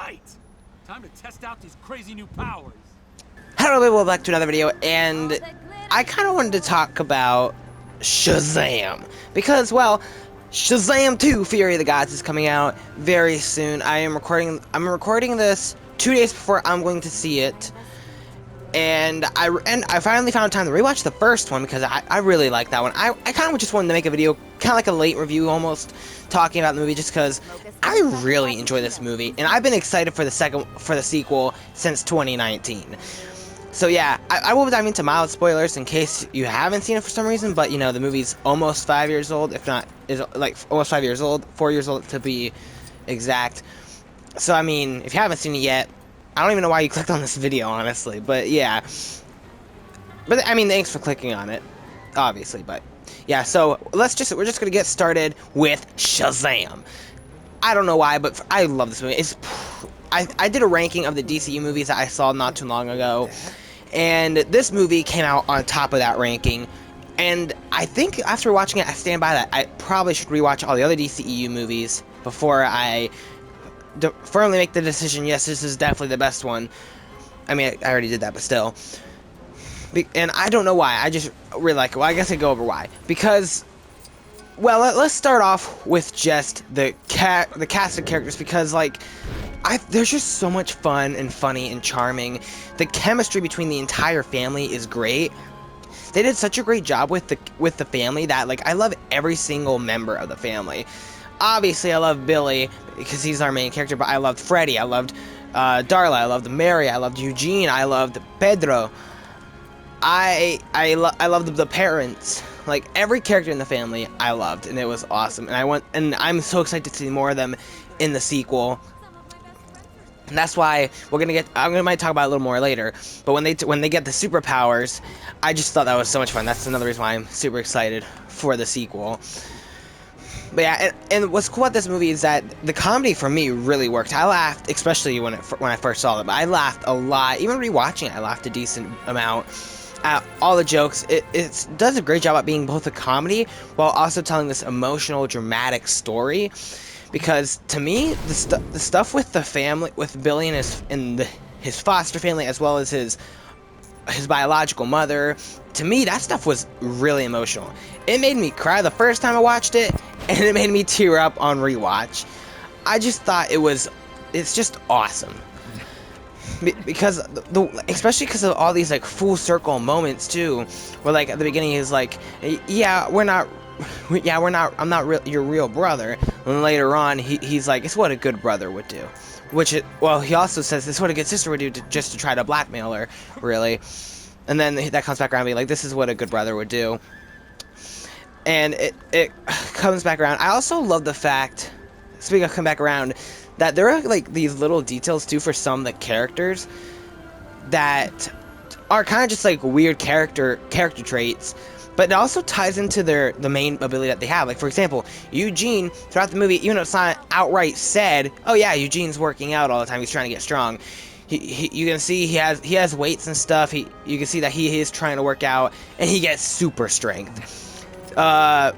right. Time to test out these crazy new powers. Hello, welcome back to another video, and I kind of wanted to talk about Shazam because, well, Shazam 2: Fury of the Gods is coming out very soon. I'm recording this 2 days before I'm going to see it, and I finally found time to rewatch the first one because I really like that one. I kind of just wanted to make a video, kind of like a late review almost, talking about the movie just because I really enjoy this movie, and I've been excited for the sequel since 2019. So yeah, I will dive into mild spoilers in case you haven't seen it for some reason, but you know, the movie's almost 5 years old, if not, is like almost 5 years old, 4 years old to be exact. So I mean, if you haven't seen it yet, I don't even know why you clicked on this video, honestly, but yeah. But I mean, thanks for clicking on it, obviously, but yeah, so we're just gonna get started with Shazam. I don't know why, but I love this movie. I did a ranking of the DCEU movies that I saw not too long ago, and this movie came out on top of that ranking, and I think after watching it, I stand by that. I probably should rewatch all the other DCEU movies before I firmly make the decision, yes, this is definitely the best one. I mean, I already did that, but still. And I don't know why, I just really like it. Well, I guess I go over why. Because, well, let's start off with just the cast of characters, because, like, there's just so much fun and funny and charming. The chemistry between the entire family is great. They did such a great job with the family that, like, I love every single member of the family. Obviously, I love Billy because he's our main character, but I loved Freddy, I loved Darla, I loved Mary, I loved Eugene, I loved Pedro. I loved the parents. Like, every character in the family I loved, and it was awesome. And I'm so excited to see more of them in the sequel. And that's why I might talk about it a little more later. But when they get the superpowers, I just thought that was so much fun. That's another reason why I'm super excited for the sequel. But yeah, and what's cool about this movie is that the comedy for me really worked. I laughed, especially when I first saw it. But I laughed a lot. Even rewatching it, I laughed a decent amount. All the jokes. It does a great job at being both a comedy while also telling this emotional, dramatic story. Because to me, the stuff with the family, with Billy and his foster family, as well as his biological mother, to me that stuff was really emotional. It made me cry the first time I watched it, and it made me tear up on rewatch. I just thought it's just awesome. Because especially because of all these like full circle moments too, where like at the beginning he's like, yeah, I'm not your real brother. And later on, he's like, it's what a good brother would do. Well, he also says it's what a good sister would do just to try to blackmail her, really. And then that comes back around being like, this is what a good brother would do. And it comes back around. I also love the fact, speaking of come back around, that there are like these little details too for some of the characters that are kind of just like weird character traits. But it also ties into the main ability that they have. Like, for example, Eugene, throughout the movie, even though it's not outright said, oh yeah, Eugene's working out all the time, he's trying to get strong. You can see he has weights and stuff. You can see that he is trying to work out, and he gets super strength. Oh,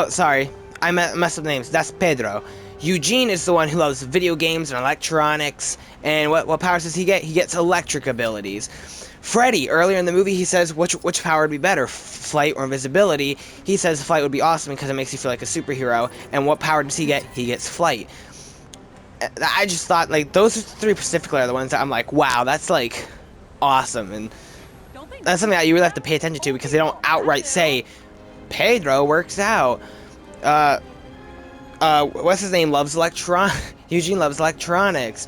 sorry, I messed up the names. That's Pedro. Eugene is the one who loves video games and electronics, and what powers does he get? He gets electric abilities. Freddy, earlier in the movie, he says which power would be better, flight or invisibility. He says flight would be awesome because it makes you feel like a superhero. And what power does he get? He gets flight. I just thought, like, those three specifically are the ones that I'm like, wow, that's like awesome. And that's something that you really have to pay attention to because they don't outright say Pedro works out. What's his name? Eugene loves electronics.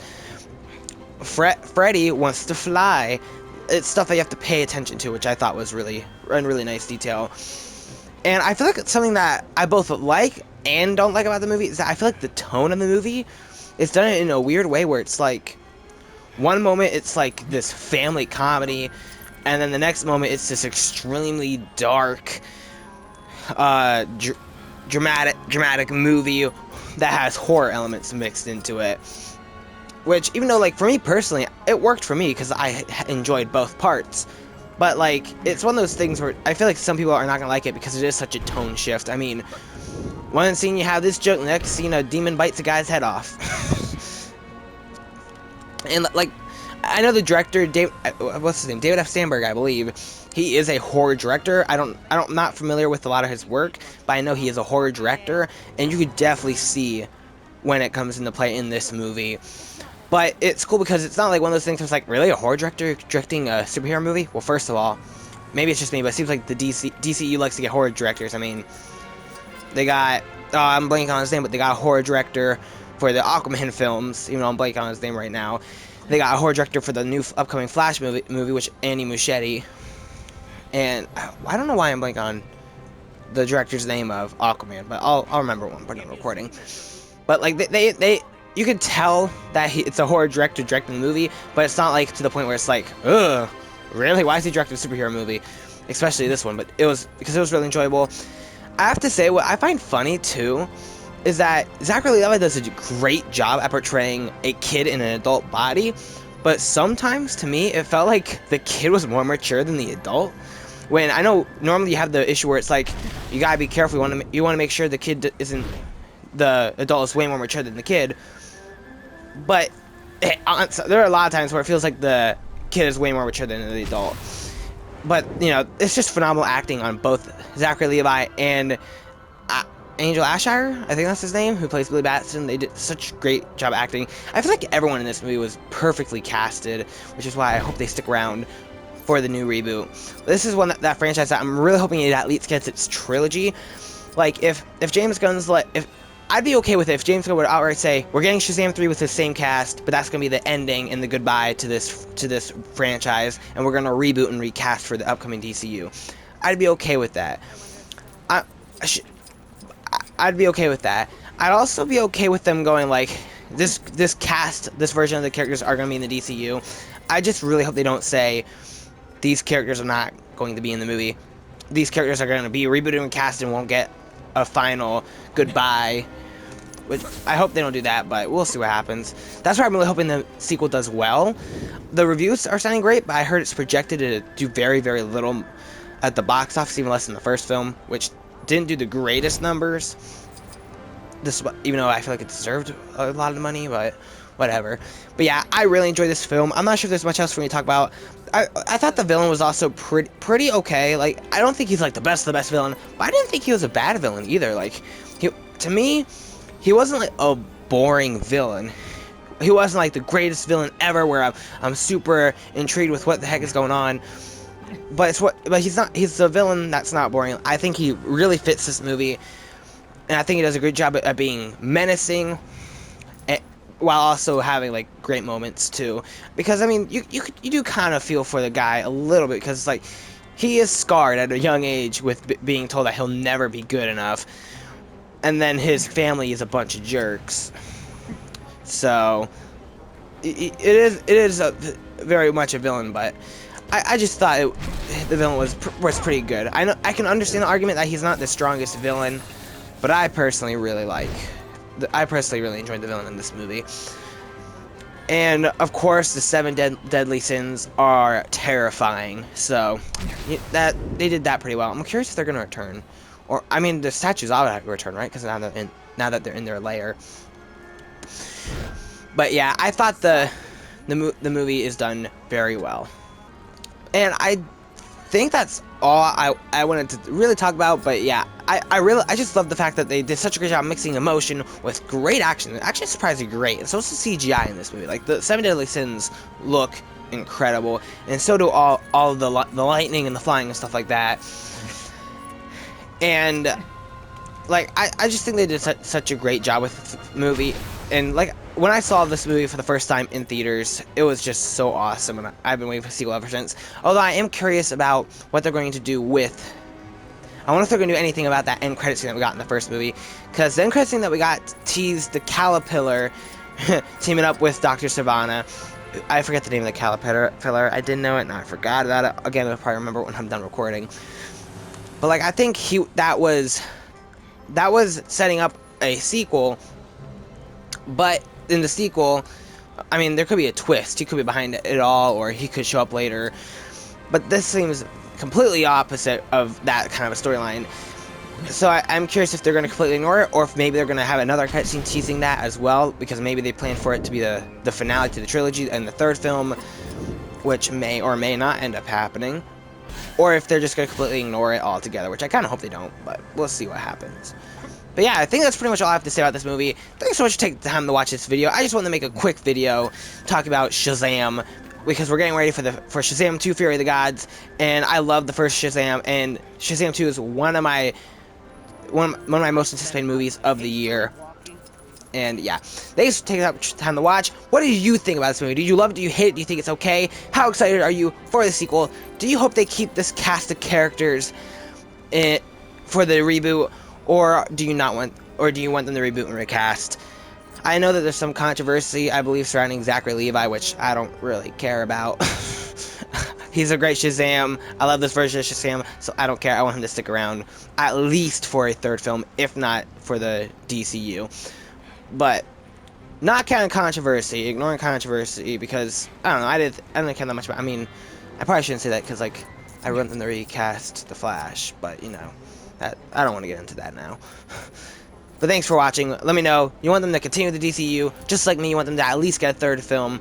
Freddy wants to fly. It's stuff that you have to pay attention to, which I thought was really nice detail. And I feel like it's something that I both like and don't like about the movie is that I feel like the tone of the movie is done in a weird way where it's like one moment it's like this family comedy, and then the next moment it's this extremely dark, dramatic movie that has horror elements mixed into it. Which, even though, like, for me personally, it worked for me because I enjoyed both parts. But, like, it's one of those things where I feel like some people are not gonna like it because it is such a tone shift. I mean, one scene you have this joke, the next scene a demon bites a guy's head off. And like, I know the director, what's his name, David F. Sandberg, I believe. He is a horror director. I'm not familiar with a lot of his work, but I know he is a horror director, and you could definitely see when it comes into play in this movie. But it's cool because it's not like one of those things where it's like, really, a horror director directing a superhero movie? Well, first of all, maybe it's just me, but it seems like the DCEU likes to get horror directors. I mean, they got, I'm blanking on his name, but they got a horror director for the Aquaman films, even though I'm blanking on his name right now. They got a horror director for the new upcoming Flash movie, which Andy Muschietti. And I don't know why I'm blanking on the director's name of Aquaman, but I'll remember one when I'm recording. But like they you can tell that it's a horror director directing the movie, but it's not like to the point where it's like, ugh, really? Why is he directing a superhero movie? Especially this one, but it was because it was really enjoyable. I have to say, what I find funny too is that Zachary Levi does a great job at portraying a kid in an adult body, but sometimes to me it felt like the kid was more mature than the adult. When I know normally you have the issue where it's like, you gotta be careful, you want to make sure the kid isn't, the adult is way more mature than the kid, but there are a lot of times where it feels like the kid is way more mature than the adult. But you know, it's just phenomenal acting on both Zachary Levi and Angel Ashire, I think that's his name, who plays Billy Batson. They did such a great job acting. I feel like everyone in this movie was perfectly casted, which is why I hope they stick around for the new reboot. This is one that franchise that I'm really hoping it at least gets its trilogy. Like, if James Gunn's I'd be okay with it if James Gunn would outright say, we're getting Shazam 3 with the same cast, but that's going to be the ending and the goodbye to this franchise, and we're going to reboot and recast for the upcoming DCU. I'd be okay with that. I'd be okay with that. I'd also be okay with them going like, this version of the characters are going to be in the DCU. I just really hope they don't say, these characters are not going to be in the movie. These characters are going to be rebooted and cast and won't get a final goodbye. Which I hope they don't do that, but we'll see what happens. That's why I'm really hoping the sequel does well. The reviews are sounding great, but I heard it's projected to do very, very little at the box office, even less than the first film, which didn't do the greatest numbers. Even though I feel like it deserved a lot of the money, but whatever. But yeah, I really enjoyed this film. I'm not sure if there's much else for me to talk about. I thought the villain was also pretty okay. Like, I don't think he's like the best villain, but I didn't think he was a bad villain either. Like, to me, he wasn't like a boring villain. He wasn't like the greatest villain ever, where I'm super intrigued with what the heck is going on. But he's not. He's a villain that's not boring. I think he really fits this movie, and I think he does a great job at being menacing, while also having like great moments too. Because I mean, you do kind of feel for the guy a little bit, because like, he is scarred at a young age with being told that he'll never be good enough, and then his family is a bunch of jerks. So it is very much a villain, but I just thought the villain was pretty good. I can understand the argument that he's not the strongest villain, but I personally really enjoyed the villain in this movie. And of course, the 7 deadly sins are terrifying. So that they did that pretty well. I'm curious if they're gonna return, or I mean, the statues ought to return, right? Because now that they're in their lair. But yeah, I thought the movie is done very well, and I think that's all I wanted to really talk about. But yeah, I just love the fact that they did such a great job mixing emotion with great action. Actually, surprisingly great. And so is the CGI in this movie. Like, the 7 deadly sins look incredible, and so do all of the lightning and the flying and stuff like that. And like, I just think they did such a great job with the movie. And like, when I saw this movie for the first time in theaters, it was just so awesome, and I've been waiting for a sequel ever since. Although I am curious about what they're going to do with, I wonder if they're going to do anything about that end credit scene that we got in the first movie, because the end credit scene that we got teased the Caterpillar teaming up with Dr. Sivana. I forget the name of the Caterpillar. I didn't know it, and I forgot about it. Again, I'll probably remember when I'm done recording. But like, I think that was setting up a sequel. But in the sequel, I mean, there could be a twist. He could be behind it all, or he could show up later. But this seems completely opposite of that kind of a storyline. So I'm curious if they're going to completely ignore it, or if maybe they're going to have another cutscene teasing that as well, because maybe they plan for it to be the finale to the trilogy and the third film, which may or may not end up happening. Or if they're just going to completely ignore it altogether, which I kind of hope they don't, but we'll see what happens. But yeah, I think that's pretty much all I have to say about this movie. Thanks so much for taking the time to watch this video. I just wanted to make a quick video talking about Shazam, because we're getting ready for Shazam 2 Fury of the Gods, and I love the first Shazam, and Shazam 2 is one of my most anticipated movies of the year. And yeah, thanks for taking the time to watch. What do you think about this movie? Do you love it? Do you hate it? Do you think it's okay? How excited are you for the sequel? Do you hope they keep this cast of characters for the reboot, or do you not want, or do you want them to reboot and recast? I know that there's some controversy, I believe, surrounding Zachary Levi, which I don't really care about. He's a great Shazam. I love this version of Shazam, so I don't care. I want him to stick around at least for a third film, if not for the DCEU. But not counting controversy, ignoring controversy, because I don't know. I didn't care that much about. I mean, I probably shouldn't say that because like I want them to recast the Flash, but you know, that I don't want to get into that now. But thanks for watching. Let me know. You want them to continue the DCU, just like me. You want them to at least get a third film,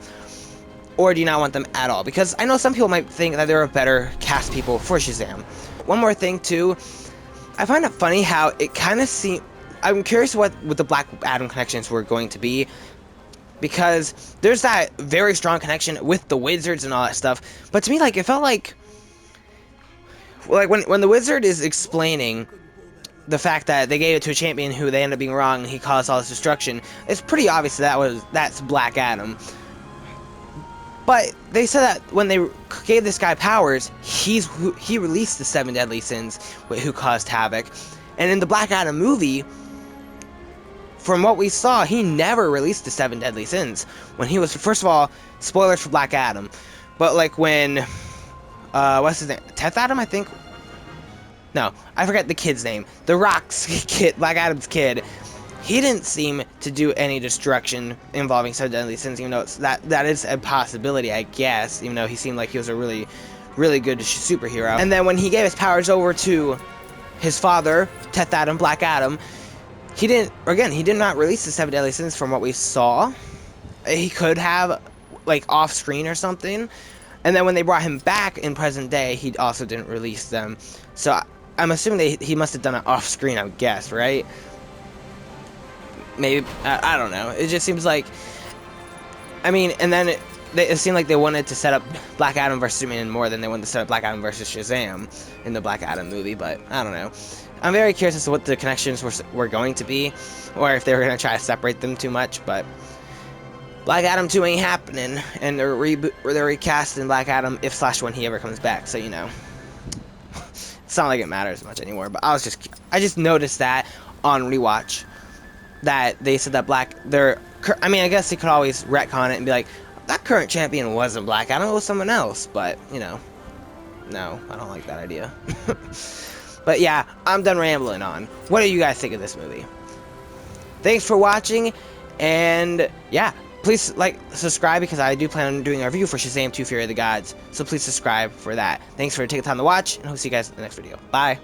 or do you not want them at all? Because I know some people might think that there are better cast people for Shazam. One more thing too, I find it funny how it kind of seems. I'm curious what the Black Adam connections were going to be, because there's that very strong connection with the Wizards and all that stuff. But to me, like, it felt like when the Wizard is explaining the fact that they gave it to a champion who they ended up being wrong and he caused all this destruction, it's pretty obvious that's Black Adam. But they said that when they gave this guy powers, he released the 7 deadly sins who caused havoc. And in the Black Adam movie, from what we saw, he never released the 7 deadly sins. When he was, first of all, spoilers for Black Adam, but like when, what's his name? 10th Adam, I think? No, I forget the kid's name. The Rock's kid, Black Adam's kid. He didn't seem to do any destruction involving 7 deadly sins, even though that is a possibility, I guess, even though he seemed like he was a really, really good superhero. And then when he gave his powers over to his father, 10th Adam, Black Adam, he did not release the 7 deadly sins from what we saw. He could have, like, off screen or something. And then when they brought him back in present day, he also didn't release them. So I'm assuming he must have done it off screen, I would guess, right? Maybe, I don't know. It just seems like, I mean, and then it seemed like they wanted to set up Black Adam versus Superman more than they wanted to set up Black Adam versus Shazam in the Black Adam movie, but I don't know. I'm very curious as to what the connections were going to be, or if they were going to try to separate them too much, but Black Adam 2 ain't happening, and they're recasting Black Adam if/when he ever comes back, so you know. It's not like it matters much anymore, but I just noticed that on rewatch, that they said that I mean, I guess they could always retcon it and be like, that current champion wasn't Black Adam, it was someone else, but, you know, no, I don't like that idea. But yeah, I'm done rambling on. What do you guys think of this movie? Thanks for watching, and yeah, please subscribe, because I do plan on doing a review for Shazam 2 Fury of the Gods, so please subscribe for that. Thanks for taking the time to watch, and hope to see you guys in the next video. Bye!